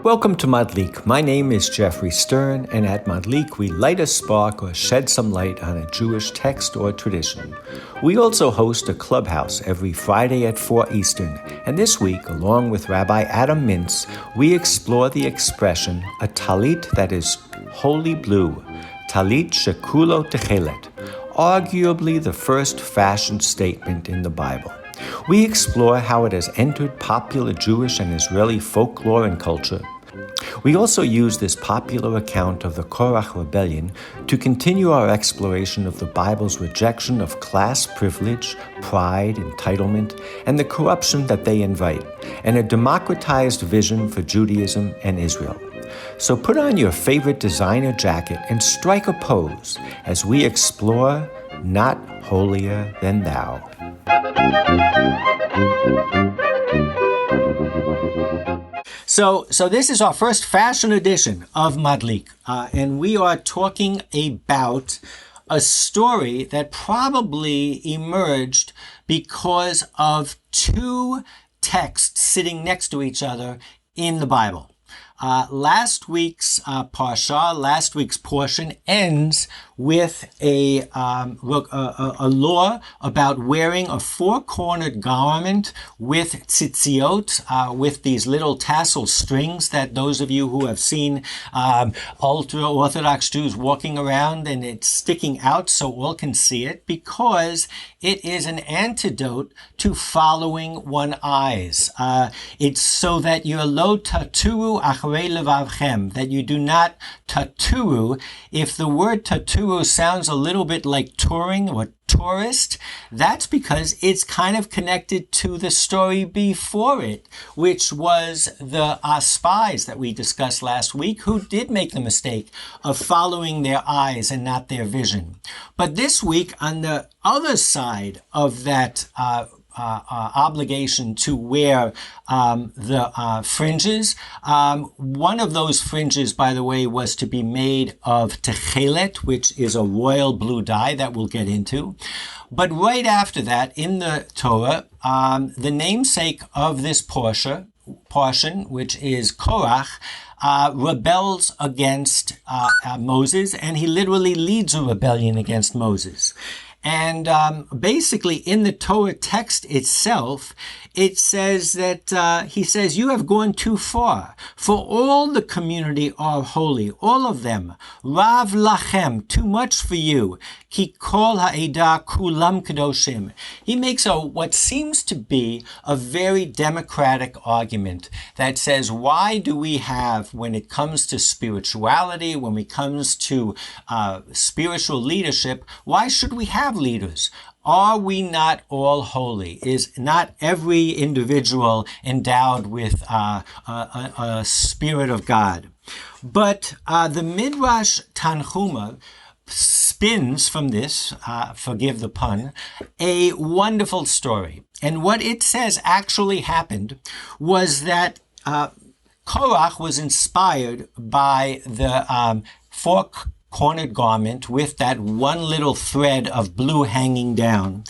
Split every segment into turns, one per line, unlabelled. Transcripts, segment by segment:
Welcome to Madlik. My name is Geoffrey Stern, and at Madlik we light a spark or shed some light on a Jewish text or tradition. We also host a clubhouse every Friday at 4 Eastern, and this week, along with Rabbi Adam Mintz, we explore the expression, a talit that is holy blue, talit shekulo Techelet, arguably the first fashion statement in the Bible. We explore how it has entered popular Jewish and Israeli folklore and culture. We also use this popular account of the Korach rebellion to continue our exploration of the Bible's rejection of class privilege, pride, entitlement, and the corruption that they invite, and a democratized vision for Judaism and Israel. So put on your favorite designer jacket and strike a pose as we explore Not Holier Than Thou. So this is our first fashion edition of Madlik, and we are talking about a story that probably emerged because of two texts sitting next to each other in the Bible. Last week's portion ends with a law about wearing a four-cornered garment with tzitzit, with these little tassel strings that those of you who have seen ultra-Orthodox Jews walking around and it's sticking out so all can see it, because it is an antidote to following one's eyes. It's so that you're lo taturu acharei levavchem, that you do not taturu. If the word taturu sounds a little bit like touring or tourist, that's because it's kind of connected to the story before it, which was the spies that we discussed last week, who did make the mistake of following their eyes and not their vision. But this week, on the other side of that obligation to wear the fringes. One of those fringes, by the way, was to be made of Techelet, which is a royal blue dye that we'll get into. But right after that, in the Torah, the namesake of this portion, which is Korach, rebels against Moses, and he literally leads a rebellion against Moses. And basically, in the Torah text itself, it says that he says, "You have gone too far. For all the community are holy, all of them. Rav lachem, too much for you. Ki kol ha'edah kulam kadoshim." He makes what seems to be a very democratic argument that says, why do we have, when it comes to spirituality, when it comes to spiritual leadership, why should we have leaders? Are we not all holy? Is not every individual endowed with a spirit of God? But the midrash Tanhuma spins from this, forgive the pun, a wonderful story. And what it says actually happened was that Korach was inspired by the four-cornered garment with that one little thread of blue hanging down.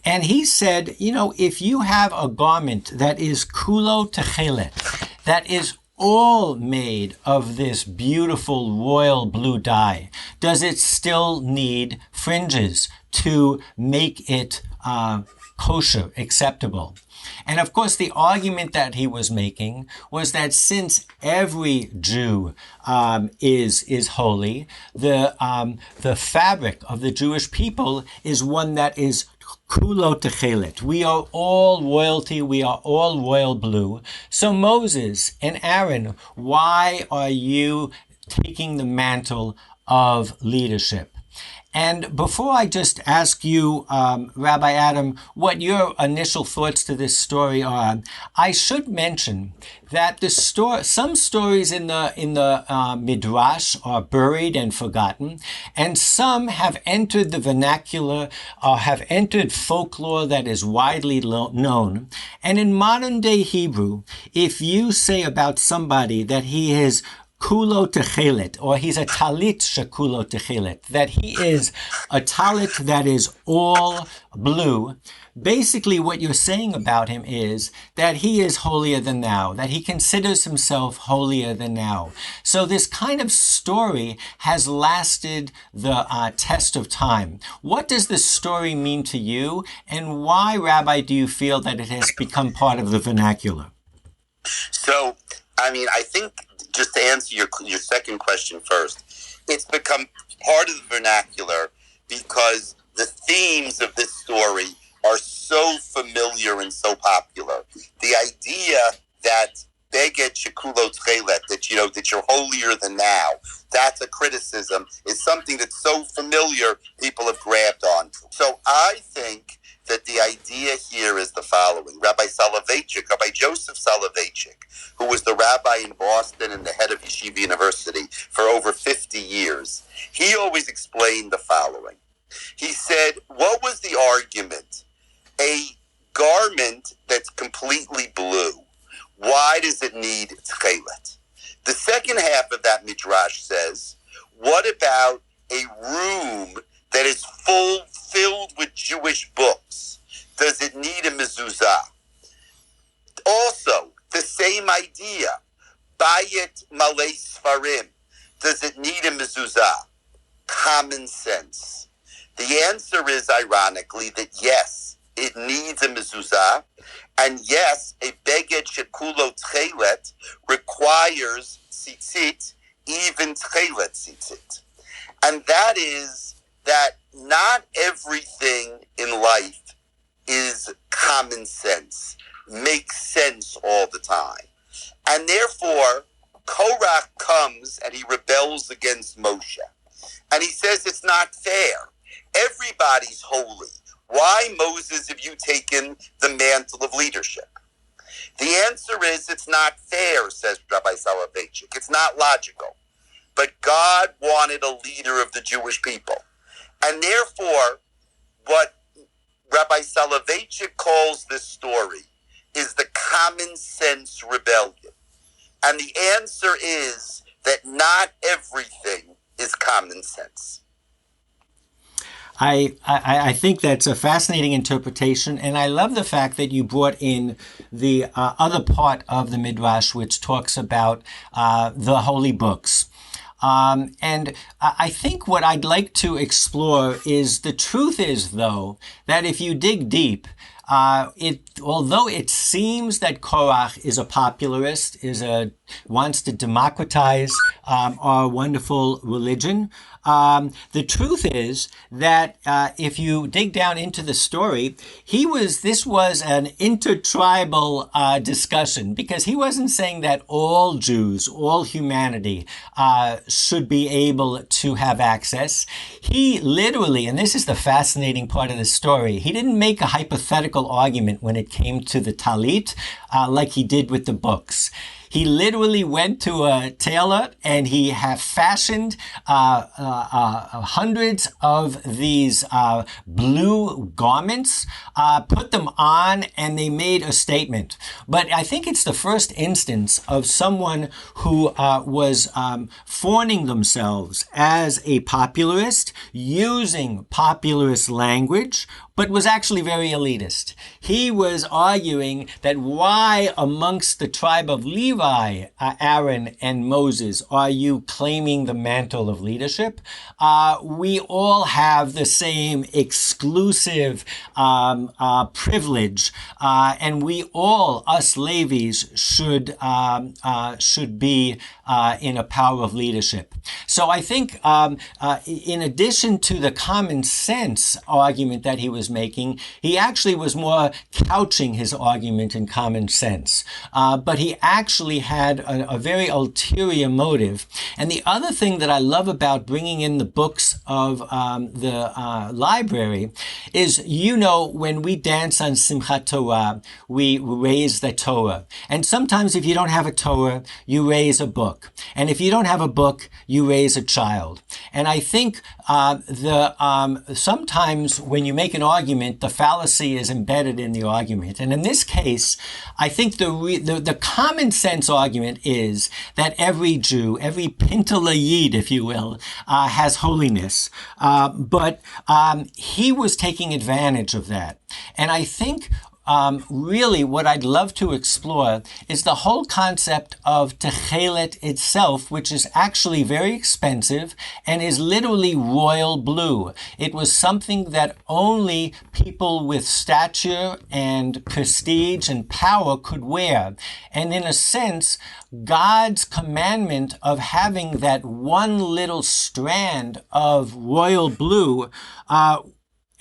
And he said, if you have a garment that is kulo Techelet, that is all made of this beautiful royal blue dye, does it still need fringes to make it kosher, acceptable? And of course, the argument that he was making was that since every Jew is holy, the fabric of the Jewish people is one that is kulo Techelet. We are all royalty. We are all royal blue. So Moses and Aaron, why are you taking the mantle of leadership? And before I just ask you, Rabbi Adam, what your initial thoughts to this story are, I should mention that some stories in the midrash are buried and forgotten, and some have entered the vernacular, have entered folklore that is widely known. And in modern day Hebrew, if you say about somebody that he is kulo Techelet, or he's a talit shekulo Techelet, that he is a talit that is all blue, basically what you're saying about him is that he is holier than thou, that he considers himself holier than thou. So this kind of story has lasted the test of time. What does this story mean to you, and why, Rabbi, do you feel that it has become part of the vernacular?
So, I think, just to answer your second question first, it's become part of the vernacular because the themes of this story are so familiar and so popular. The idea that beged shekulo Techelet, that you're holier than thou, that's a criticism, is something that's so familiar people have grabbed onto. So I think that the idea here is the following. Rabbi Joseph Soloveitchik, who was the rabbi in Boston and the head of Yeshiva University for over 50 years, he always explained the following. He said, what was the argument? A garment that's completely blue, why does it need Techelet? The second half of that midrash says, what about a room that is filled with Jewish books? Does it need a mezuzah? Also, the same idea, Bayit Maley Sepharim, does it need a mezuzah? Common sense. The answer is, ironically, that yes, it needs a mezuzah, and yes, a beged shekulo Techelet requires tzitzit, even Techelet tzitzit. And that is that not everything in life is common sense, makes sense all the time. And therefore, Korach comes and he rebels against Moshe. And he says it's not fair. Everybody's holy. Why, Moses, have you taken the mantle of leadership? The answer is it's not fair, says Rabbi Soloveitchik. It's not logical. But God wanted a leader of the Jewish people. And therefore, what Rabbi Soloveitchik calls this story is the common sense rebellion. And the answer is that not everything is common sense.
I think that's a fascinating interpretation, and I love the fact that you brought in the other part of the midrash, which talks about the holy books. And I think what I'd like to explore is the truth is, though, that if you dig deep, although it seems that Korach is a popularist, wants to democratize our wonderful religion, the truth is that if you dig down into the story, this was an intertribal discussion, because he wasn't saying that all Jews, all humanity should be able to have access. He literally, and this is the fascinating part of the story, he didn't make a hypothetical argument when it came to the Talit like he did with the books. He literally went to a tailor and he fashioned hundreds of these blue garments, put them on, and they made a statement. But I think it's the first instance of someone who was fawning themselves as a popularist, using popularist language, but was actually very elitist. He was arguing that why amongst the tribe of Levi, Aaron and Moses, are you claiming the mantle of leadership? We all have the same exclusive privilege, and we all, us Levis, should be in a power of leadership. So I think in addition to the common sense argument that he was making, he actually was more couching his argument in common sense. But he actually had a very ulterior motive. And the other thing that I love about bringing in the books of the library is, when we dance on Simchat Torah, we raise the Torah. And sometimes if you don't have a Torah, you raise a book. And if you don't have a book, you raise a child. And I think sometimes when you make an argument argument, the fallacy is embedded in the argument. And in this case, I think the common sense argument is that every Jew, every pintalayid, if you will, has holiness. But he was taking advantage of that. And I think really what I'd love to explore is the whole concept of Techelet itself, which is actually very expensive and is literally royal blue. It was something that only people with stature and prestige and power could wear. And in a sense, God's commandment of having that one little strand of royal blue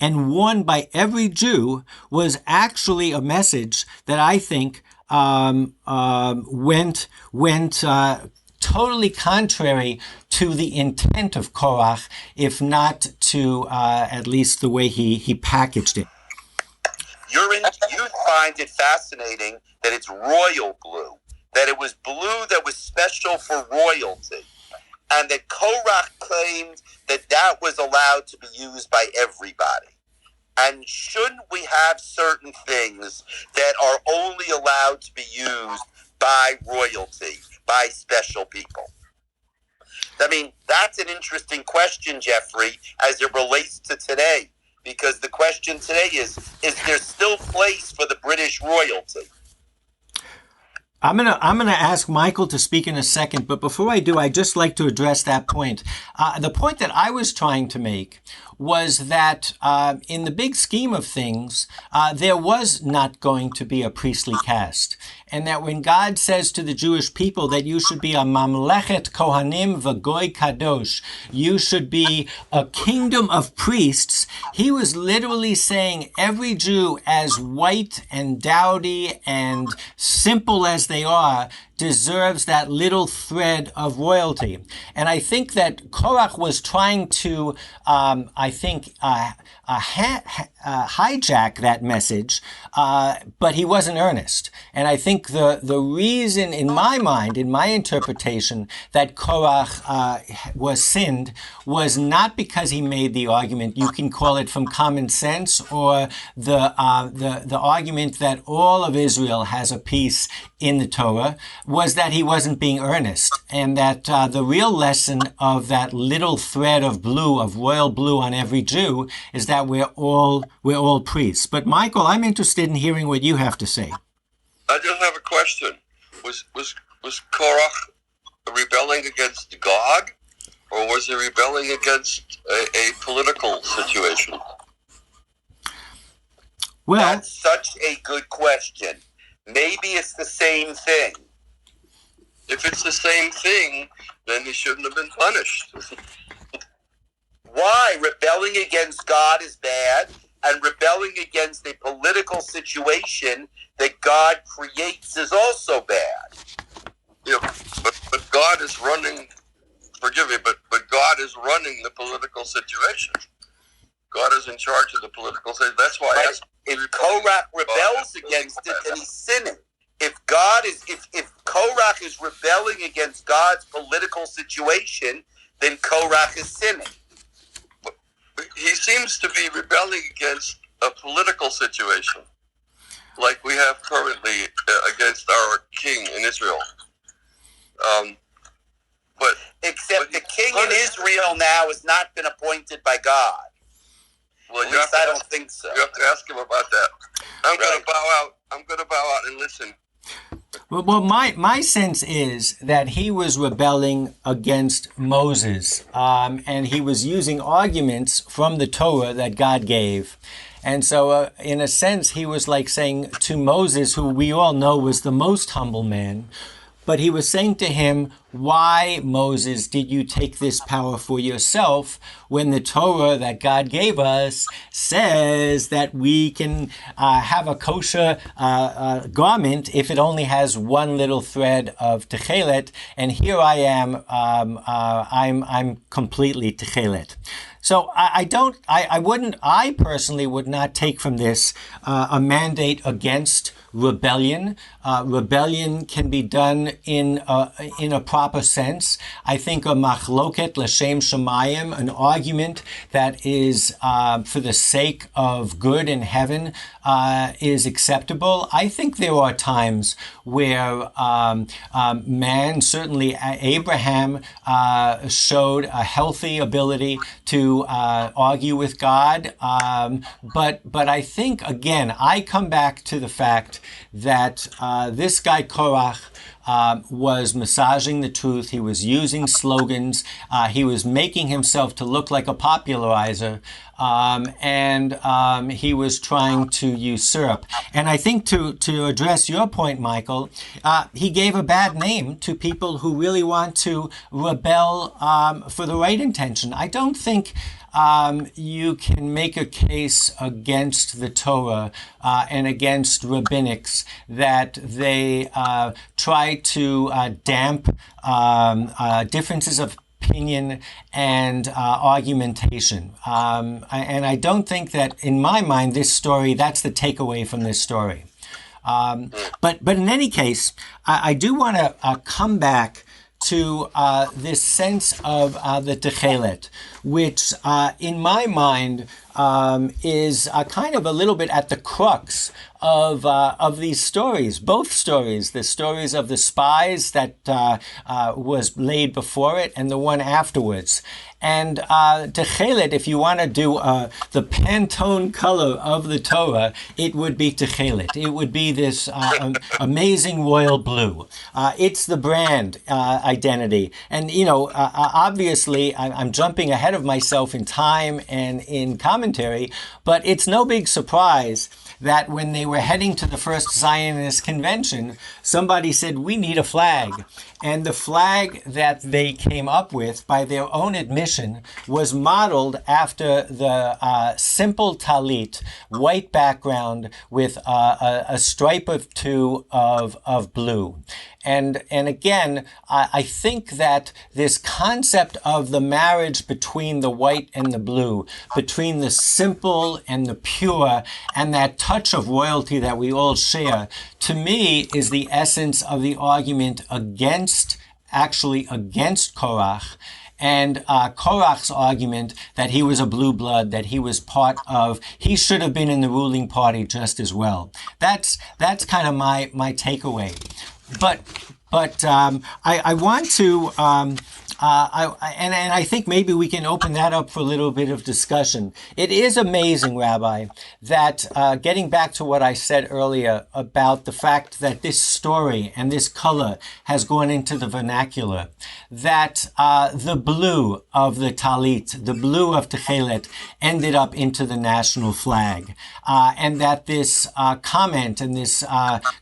and worn by every Jew was actually a message that I think went totally contrary to the intent of Korach, if not to at least the way he packaged it.
You find it fascinating that it's royal blue, that it was blue that was special for royalty, and that Korach claimed that was allowed to be used by everybody. And shouldn't we have certain things that are only allowed to be used by royalty, by special people? I mean, that's an interesting question, Geoffrey, as it relates to today. Because the question today is there still place for the British royalty?
I'm gonna ask Michael to speak in a second, but before I do, I'd just like to address that point. The point that I was trying to make was that in the big scheme of things, there was not going to be a priestly caste. And that when God says to the Jewish people that you should be a mamlechet kohanim v'goy kadosh, you should be a kingdom of priests, he was literally saying every Jew, as white and dowdy and simple as they are, deserves that little thread of royalty. And I think that Korach was trying to, hijack that message, but he wasn't earnest. And I think the reason, in my mind, in my interpretation, that Korach was sinned was not because he made the argument. You can call it from common sense, or the argument that all of Israel has a piece in the Torah, was that he wasn't being earnest, and that the real lesson of that little thread of blue, of royal blue on every Jew, is that we're all priests. But Michael, I'm interested in hearing what you have to say.
I just have a question. Was Korach rebelling against God, or was he rebelling against a political situation?
Well,
that's such a good question. Maybe it's the same thing.
If it's the same thing, then he shouldn't have been punished.
Why? Rebelling against God is bad, and rebelling against a political situation that God creates is also bad.
Yeah, but God is running, forgive me, but God is running the political situation. God is in charge of the political situation. That's why
if Korach rebels against it, then he's sinning. If Korach is rebelling against God's political situation, then Korach is sinning.
He seems to be rebelling against a political situation, like we have currently against our king in Israel.
Except the king in Israel now has not been appointed by God.
Well,
at least I don't think so.
You have to ask him about that. I'm going to bow out. I'm going to bow out and listen.
Well, my sense is that he was rebelling against Moses, and he was using arguments from the Torah that God gave. And so, in a sense, he was like saying to Moses, who we all know was the most humble man, but he was saying to him, why, Moses, did you take this power for yourself when the Torah that God gave us says that we can have a kosher garment if it only has one little thread of Techelet, and here I am, I'm completely Techelet. So I personally would not take from this a mandate against rebellion. Rebellion can be done in a proper sense. I think a machloket l'shem shamayim, an argument that is for the sake of good in heaven, is acceptable. I think there are times where man, certainly Abraham, showed a healthy ability to argue with God. But I think, again, I come back to the fact that this guy Korach was massaging the truth. He was using slogans. He was making himself to look like a popularizer. And he was trying to usurp. And I think to address your point, Michael, he gave a bad name to people who really want to rebel for the right intention. I don't think you can make a case against the Torah and against rabbinics that they try to damp differences of opinion and argumentation. And I don't think that, in my mind, this story, that's the takeaway from this story. But in any case, I do want to come back to this sense of the Techelet, which in my mind is kind of a little bit at the crux of these stories, both stories, the stories of the spies that was laid before it and the one afterwards. And Techelet, if you want to do the Pantone color of the Torah, it would be Techelet. It would be this amazing royal blue. It's the brand identity. And, you know, obviously, I'm jumping ahead of myself in time and in commentary, but it's no big surprise that when they were heading to the first Zionist convention, somebody said, we need a flag. And the flag that they came up with, by their own admission, was modeled after the simple Talit, white background with a stripe or two of blue. And again, I think that this concept of the marriage between the white and the blue, between the simple and the pure, and that touch of royalty that we all share, to me is the essence of the argument against Korach. And Korach's argument that he was a blue blood, that he was part of, he should have been in the ruling party just as well. That's kind of my takeaway. But I want to, and I think maybe we can open that up for a little bit of discussion. It is amazing, Rabbi, that getting back to what I said earlier about the fact that this story and this color has gone into the vernacular, that the blue of the Talit, the blue of Techelet, ended up into the national flag, and that this comment and this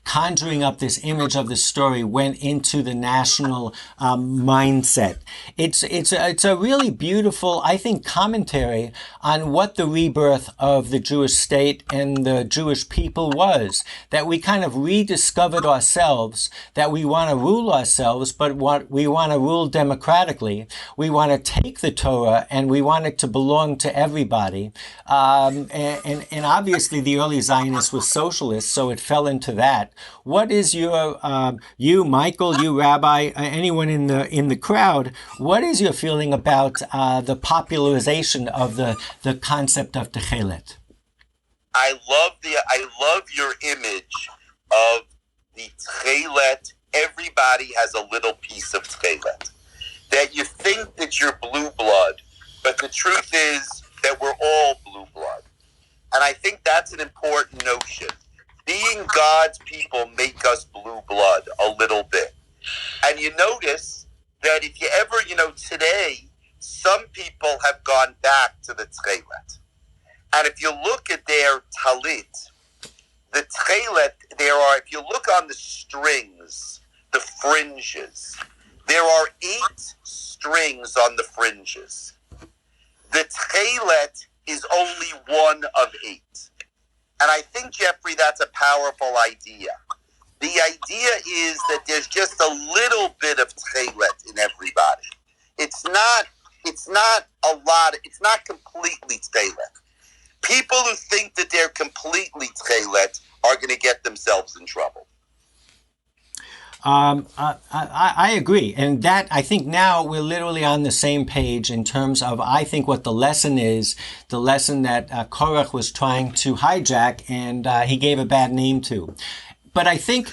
conjuring up this image of the story went into the national mindset. It's a really beautiful, I think, commentary on what the rebirth of the Jewish state and the Jewish people was. That we kind of rediscovered ourselves, that we want to rule ourselves, but we want to rule democratically. We want to take the Torah and we want it to belong to everybody. And obviously the early Zionists were socialists, so it fell into that. What is your, you, Michael, you, Rabbi, anyone in the crowd, what is your feeling about the popularization of the concept of Techelet?
I love your image of the Techelet. Everybody has a little piece of Techelet. That you think that you're blue blood, but the truth is that we're all blue blood. And I think that's an important notion. Being God's people make us blue blood a little bit. And you notice that if you ever, today, some people have gone back to the Techelet. And if you look at their Talit, the Techelet, if you look on the strings, the fringes, there are 8 strings on the fringes. The Techelet is only one of 8. And I think, Geoffrey, that's a powerful idea. The idea is that there's just a little bit of Techelet in everybody. It's not a lot. It's not completely Techelet. People who think that they're completely Techelet are going to get themselves in trouble.
I agree. And that, I think now we're literally on the same page in terms of, I think, what the lesson is, the lesson that Korach was trying to hijack and he gave a bad name to. But I think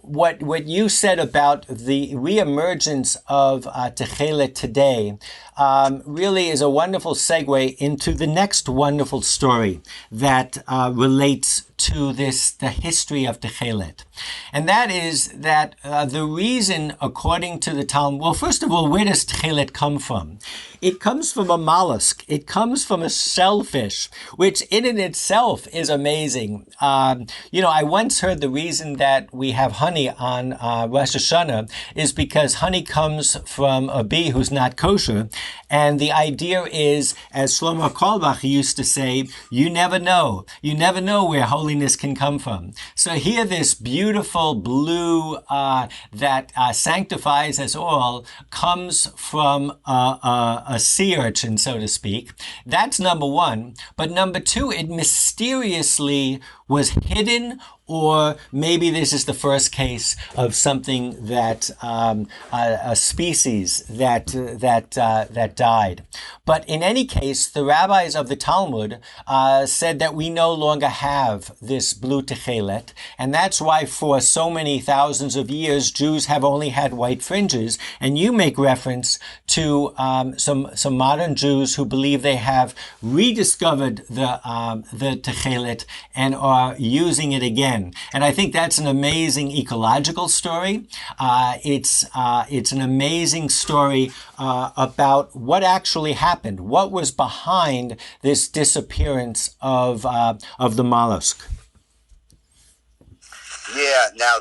what you said about the reemergence of Techelet today really is a wonderful segue into the next wonderful story that relates to the history of Techelet. And that is that the reason, according to the Talmud, well, first of all, where does Techelet come from? It comes from a mollusk. It comes from a shellfish, which in and itself is amazing. I once heard the reason that we have honey on Rosh Hashanah is because honey comes from a bee who's not kosher. And the idea is, as Shlomo Carlebach used to say, you never know. You never know where holiness can come from. So here this beautiful blue that sanctifies us all comes from a sea urchin, so to speak. That's number one. But number two, it mysteriously was hidden, or maybe this is the first case of something that a species that died. But in any case, the rabbis of the Talmud said that we no longer have this blue Techelet, and that's why for so many thousands of years Jews have only had white fringes. And you make reference to some modern Jews who believe they have rediscovered the Techelet and are using it again. And I think that's an amazing ecological story. It's an amazing story about what actually happened, what was behind this disappearance of the mollusk.
Yeah, now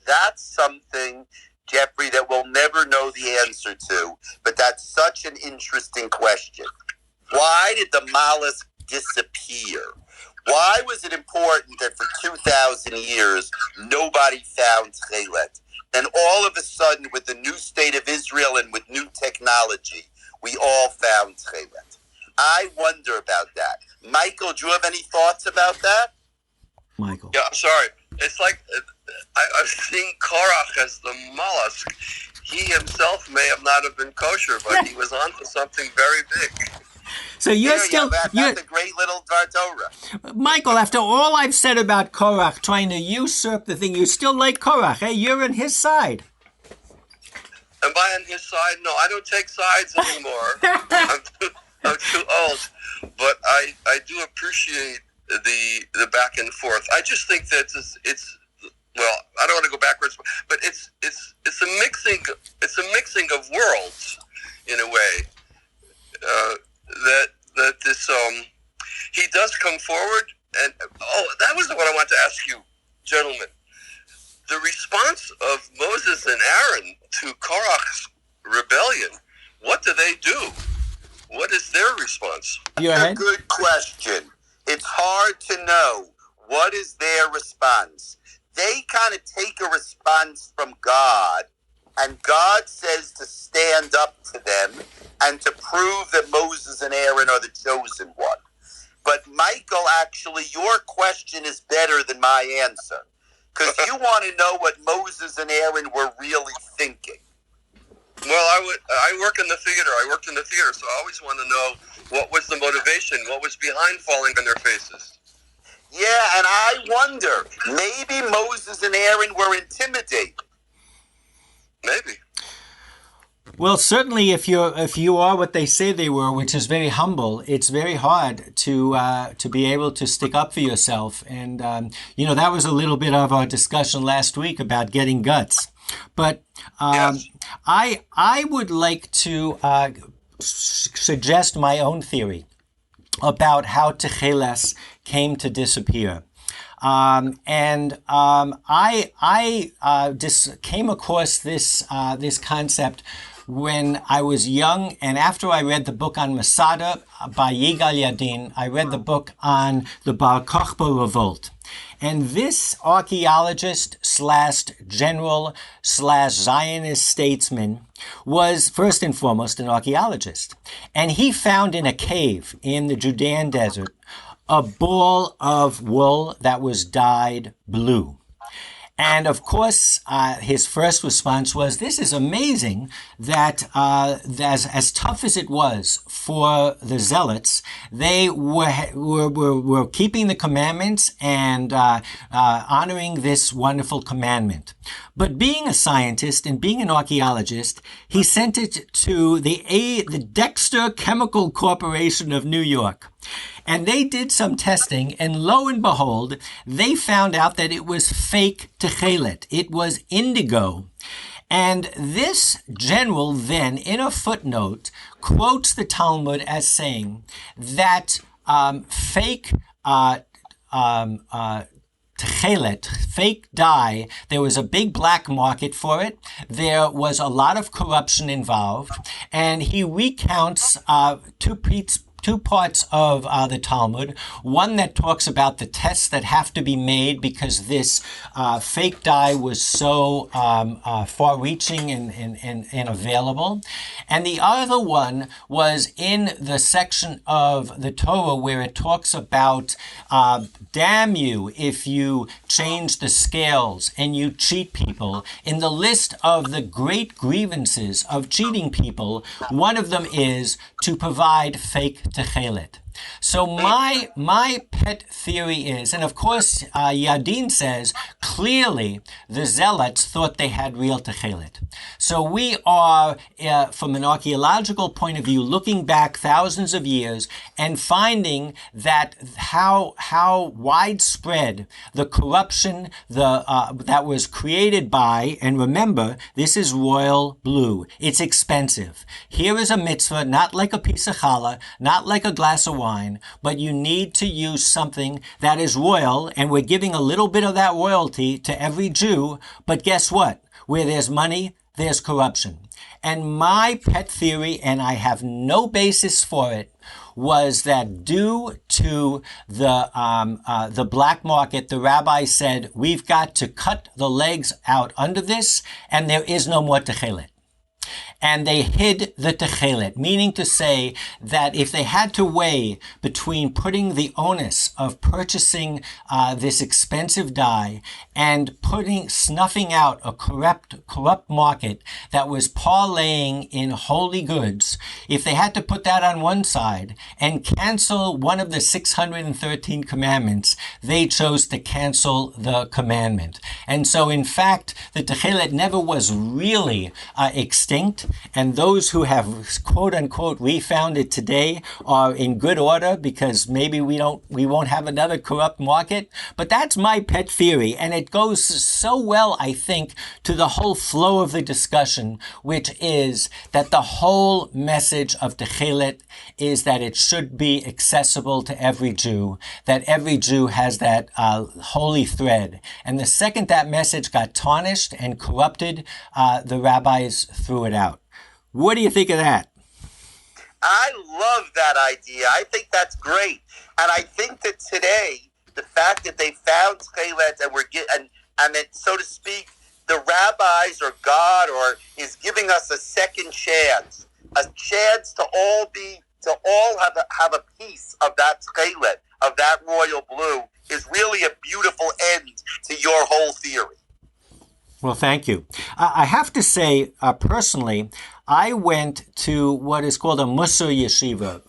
that's something, Geoffrey, that we'll never know the answer to, but that's such an interesting question. Why did the mollusk disappear? Why was it important that for 2,000 years nobody found Techelet? Then all of a sudden, with the new state of Israel and with new technology, we all found Techelet. I wonder about that. Michael, do you have any thoughts about that?
Michael.
Yeah, I'm sorry. It's like I've seen Korach as the mollusk. He himself may not have been kosher, but he was onto something very big.
So you're still...
That's a great little Torah.
Michael, after all I've said about Korach trying to usurp the thing, you still like Korach, eh? You're on his side.
Am I on his side? No, I don't take sides anymore. I'm too old. But I do appreciate the back and forth. I just think that it's well, I don't want to go backwards, but it's a mixing of worlds in a way. That this he does come forward, and that was the one I wanted to ask you, gentlemen. The response of Moses and Aaron to Korach's rebellion, what do they do? What is their response?
That's a good question. It's hard to know what is their response. They kind of take a response from God, and God says to stand up to them and to prove that Moses and Aaron are the chosen one. But Michael, actually, your question is better than my answer, because you want to know what Moses and Aaron were really thinking.
Well, I work in the theater. I worked in the theater, so I always want to know what was the motivation, what was behind falling on their faces.
Yeah, and I wonder, maybe Moses and Aaron were intimidated.
Maybe.
Well, certainly, if you are what they say they were, which is very humble, it's very hard to be able to stick up for yourself. And that was a little bit of our discussion last week about getting guts. But
yes.
I would like to suggest my own theory about how Techelet came to disappear. I just came across this concept when I was young, and after I read the book on Masada by Yigal Yadin, I read the book on the Bar Kokhba revolt. And this archaeologist / general / Zionist statesman was first and foremost an archaeologist. And he found in a cave in the Judean desert a ball of wool that was dyed blue. And of course, his first response was, this is amazing that as tough as it was for the zealots, they were keeping the commandments and honoring this wonderful commandment. But being a scientist and being an archaeologist, he sent it to the Dexter Chemical Corporation of New York. And they did some testing, and lo and behold, they found out that it was fake Techelet. It was indigo. And this general then, in a footnote, quotes the Talmud as saying that fake Techelet, fake dye, there was a big black market for it. There was a lot of corruption involved. And he recounts two parts of the Talmud. One that talks about the tests that have to be made because this fake dye was so far-reaching and available. And the other one was in the section of the Torah where it talks about damn you if you change the scales and you cheat people. In the list of the great grievances of cheating people, one of them is to provide fake Techelet. So my pet theory is, and of course Yadin says, clearly the zealots thought they had real Techelet. So we are, from an archaeological point of view, looking back thousands of years and finding that how widespread the corruption that was created by, and remember, this is royal blue. It's expensive. Here is a mitzvah, not like a piece of challah, not like a glass of wine, but you need to use something that is royal, and we're giving a little bit of that royalty to every Jew. But guess what? Where there's money, there's corruption. And my pet theory, and I have no basis for it, was that due to the black market, the rabbi said, we've got to cut the legs out under this, and there is no more Techelet. And they hid the Techelet, meaning to say that if they had to weigh between putting the onus of purchasing this expensive dye and snuffing out a corrupt market that was parlaying in holy goods, if they had to put that on one side and cancel one of the 613 commandments, they chose to cancel the commandment. And so, in fact, the Techelet never was really extinct. And those who have quote unquote refound it today are in good order because maybe we won't have another corrupt market. But that's my pet theory, and it goes so well, I think, to the whole flow of the discussion, which is that the whole message of Techelet is that it should be accessible to every Jew, that every Jew has that holy thread. And the second that message got tarnished and corrupted, the rabbis threw it out. What do you think of that?
I love that idea. I think that's great. And I think that today, the fact that they found Techelet and that, so to speak, the rabbis or God is giving us a second chance, a chance to all have a piece of that Techelet, of that royal blue, is really a beautiful end to your whole theory.
Well, thank you. I have to say, personally, I went to what is called a Musar yeshiva.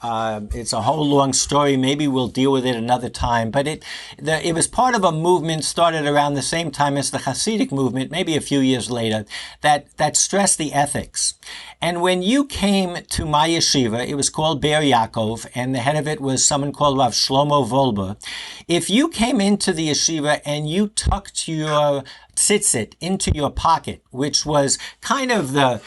It's a whole long story. Maybe we'll deal with it another time. But it was part of a movement started around the same time as the Hasidic movement, maybe a few years later, that stressed the ethics. And when you came to my yeshiva, it was called Be'er Yaakov, and the head of it was someone called Rav Shlomo Volber. If you came into the yeshiva and you tucked your tzitzit into your pocket, which was kind of the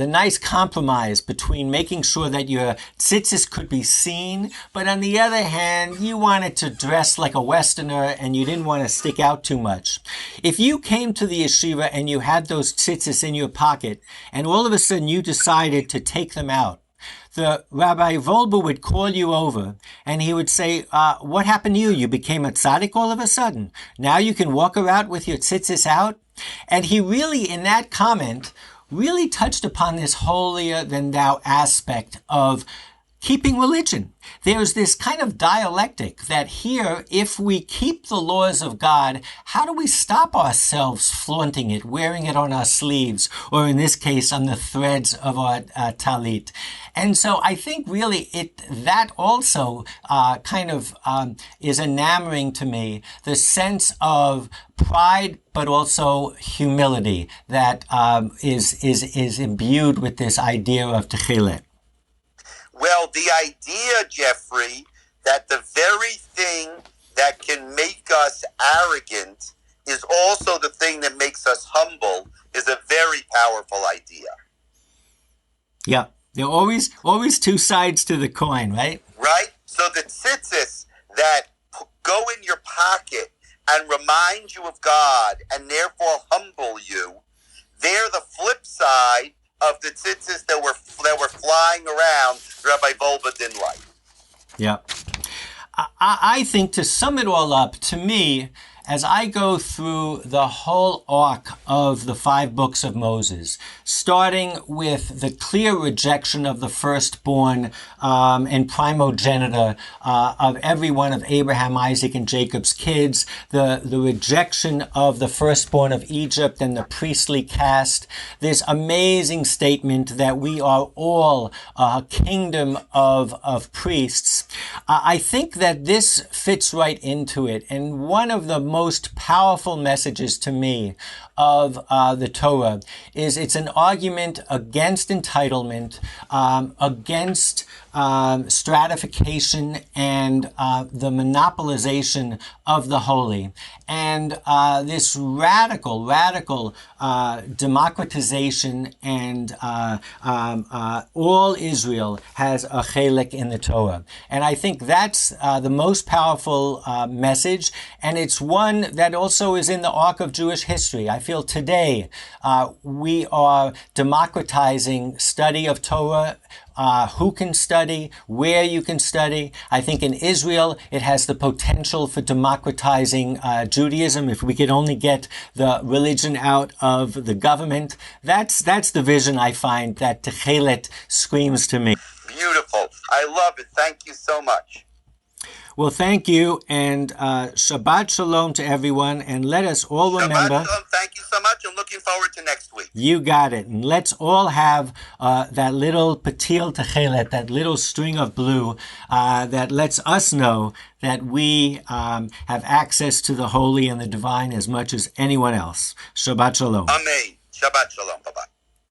nice compromise between making sure that your tzitzis could be seen, but on the other hand, you wanted to dress like a Westerner and you didn't want to stick out too much. If you came to the yeshiva and you had those tzitzis in your pocket, and all of a sudden you decided to take them out, the Rabbi Volber would call you over and he would say, what happened to you? You became a tzaddik all of a sudden. Now you can walk around with your tzitzis out? And he really, in that comment, really touched upon this holier than thou aspect of keeping religion. There's this kind of dialectic that here, if we keep the laws of God, how do we stop ourselves flaunting it, wearing it on our sleeves, or in this case, on the threads of our talit? And so I think really that also is enamoring to me, the sense of pride, but also humility that is imbued with this idea of Techelet.
Well, the idea, Geoffrey, that the very thing that can make us arrogant is also the thing that makes us humble is a very powerful idea.
Yeah, there are always two sides to the coin, right?
Right? So the tzitzit that go in your pocket and remind you of God and therefore humble you, they're the flip side of the tzitzit that were flying around Rabbi Volba didn't like.
Yeah. I think to sum it all up, to me, as I go through the whole arc of the 5 books of Moses, starting with the clear rejection of the firstborn and primogenitor of every one of Abraham, Isaac, and Jacob's kids, the rejection of the firstborn of Egypt and the priestly caste, this amazing statement that we are all a kingdom of priests, I think that this fits right into it. And one of the most powerful messages to me of the Torah is it's an argument against entitlement, against stratification and the monopolization of the holy. And this radical democratization and all Israel has a chelik in the Torah. And I think that's the most powerful message. And it's one that also is in the arc of Jewish history. I feel today we are democratizing study of Torah, who can study, where you can study. I think in Israel, it has the potential for democratizing Judaism if we could only get the religion out of the government. That's the vision I find that Techelet screams to me.
Beautiful. I love it. Thank you so much.
Well, thank you, and Shabbat Shalom to everyone, and let us all remember...
Shabbat Shalom, thank you so much, and looking forward to next week.
You got it, and let's all have that little patil Techelet, that little string of blue that lets us know that we have access to the holy and the divine as much as anyone else. Shabbat Shalom.
Amen. Shabbat Shalom. Bye-bye.